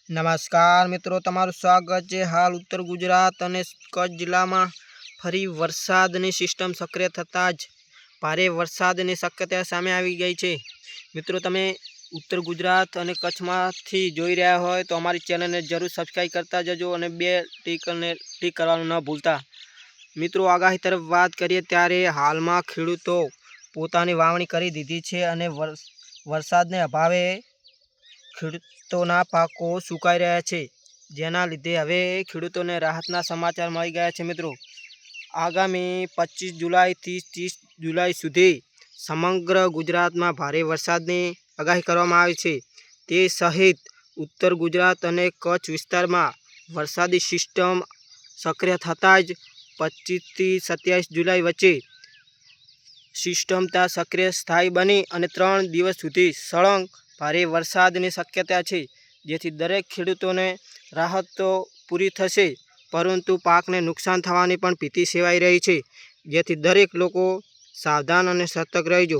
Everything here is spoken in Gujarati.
નમસ્કાર મિત્રો, તમારું સ્વાગત છે। હાલ ઉત્તર ગુજરાત અને કચ્છ જિલ્લામાં ફરી વરસાદની સિસ્ટમ સક્રિય થતાં જ ભારે વરસાદની શક્યતા સામે આવી ગઈ છે। મિત્રો, તમે ઉત્તર ગુજરાત અને કચ્છમાંથી જોઈ રહ્યા હોય તો અમારી ચેનલને જરૂર સબસ્ક્રાઈબ કરતા જજો અને બે ટીક કરવાનું ન ભૂલતા। મિત્રો, આગાહી તરફ વાત કરીએ ત્યારે હાલમાં ખેડૂતો પોતાની વાવણી કરી દીધી છે અને વરસાદને અભાવે ખેડૂતોના પાકો સુકાઈ રહ્યા છે, જેના લીધે હવે ખેડૂતોને રાહતના સમાચાર મળી ગયા છે। મિત્રો, આગામી 25 જુલાઈથી 30 જુલાઈ સુધી સમગ્ર ગુજરાતમાં ભારે વરસાદની આગાહી કરવામાં આવી છે। તે સહિત ઉત્તર ગુજરાત અને કચ્છ વિસ્તારમાં વરસાદી સિસ્ટમ સક્રિય થતાં જ 25થી 27 જુલાઈ વચ્ચે સિસ્ટમ ત્યાં સક્રિય સ્થાયી બની અને 3 દિવસ સુધી સળંગ ભારે વરસાદની શક્યતા છે, જેથી દરેક ખેડૂતોને રાહત તો પૂરી થશે, પરંતુ પાકને નુકસાન થવાની પણ ભીતિ સેવાઈ રહી છે, જેથી દરેક લોકો સાવધાન અને સતર્ક રહેજો।